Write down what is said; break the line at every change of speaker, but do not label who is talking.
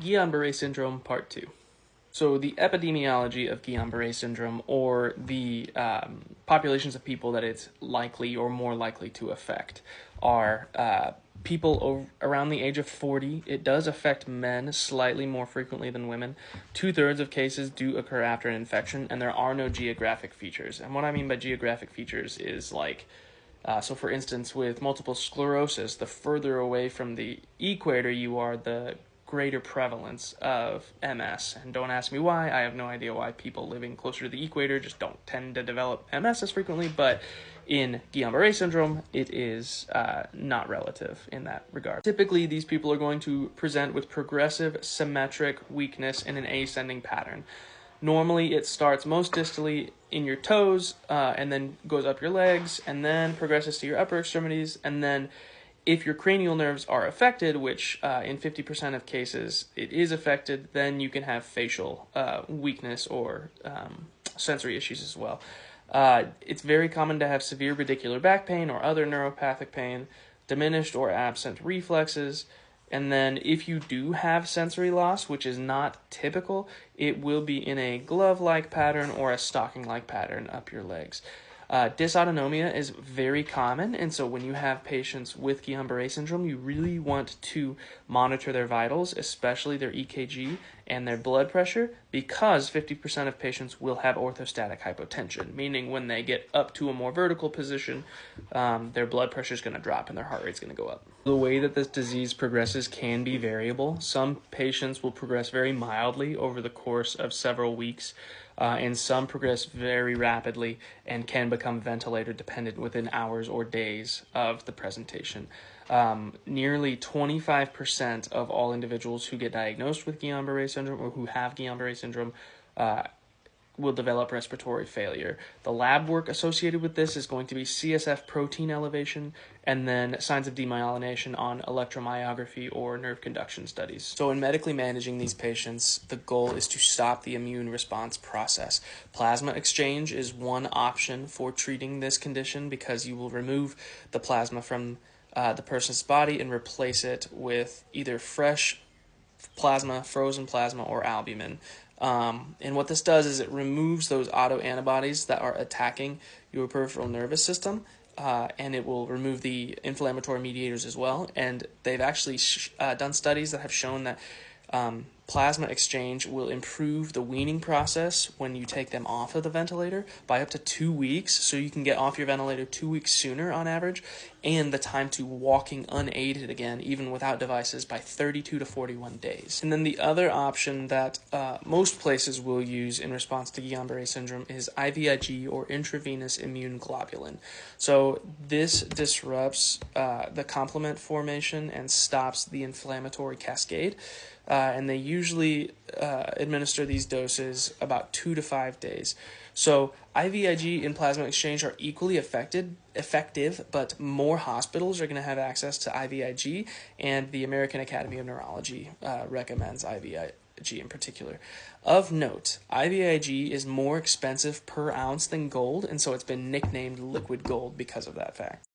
Guillain-Barré syndrome, part 2. So the epidemiology of Guillain-Barré syndrome, or the populations of people that it's likely or more likely to affect, are people around the age of 40. It does affect men slightly more frequently than women. 2/3 of cases do occur after an infection, and there are no geographic features. And what I mean by geographic features is like, so for instance, with multiple sclerosis, the further away from the equator you are, the greater prevalence of MS. And don't ask me why. I have no idea why people living closer to the equator just don't tend to develop MS as frequently, but in Guillain-Barré syndrome, it is not relative in that regard. Typically, these people are going to present with progressive symmetric weakness in an ascending pattern. Normally, it starts most distally in your toes, and then goes up your legs, and then progresses to your upper extremities, and then if your cranial nerves are affected, which in 50% of cases it is affected, then you can have facial weakness or sensory issues as well. It's very common to have severe radicular back pain or other neuropathic pain, diminished or absent reflexes, and then if you do have sensory loss, which is not typical, it will be in a glove-like pattern or a stocking-like pattern up your legs. Dysautonomia is very common, and so when you have patients with Guillain-Barré syndrome, you really want to monitor their vitals, especially their EKG and their blood pressure, because 50% of patients will have orthostatic hypotension, meaning when they get up to a more vertical position, their blood pressure is going to drop and their heart rate is going to go up. The way that this disease progresses can be variable. Some patients will progress very mildly over the course of several weeks, and some progress very rapidly and can become ventilator dependent within hours or days of the presentation. Nearly 25% of all individuals who get diagnosed with Guillain-Barré syndrome or who have Guillain-Barré syndrome will develop respiratory failure. The lab work associated with this is going to be CSF protein elevation and then signs of demyelination on electromyography or nerve conduction studies. So in medically managing these patients, the goal is to stop the immune response process. Plasma exchange is one option for treating this condition because you will remove the plasma from the person's body and replace it with either fresh plasma, frozen plasma, or albumin. And what this does is it removes those autoantibodies that are attacking your peripheral nervous system, and it will remove the inflammatory mediators as well. And they've actually done studies that have shown that plasma exchange will improve the weaning process when you take them off of the ventilator by up to 2 weeks, so you can get off your ventilator 2 weeks sooner on average, and the time to walking unaided again, even without devices, by 32 to 41 days. And then the other option that most places will use in response to Guillain-Barré syndrome is IVIG, or intravenous immune globulin. So this disrupts the complement formation and stops the inflammatory cascade. And they usually administer these doses about 2 to 5 days. So IVIG and plasma exchange are equally effective, but more hospitals are going to have access to IVIG, and the American Academy of Neurology recommends IVIG in particular. Of note, IVIG is more expensive per ounce than gold, and so it's been nicknamed liquid gold because of that fact.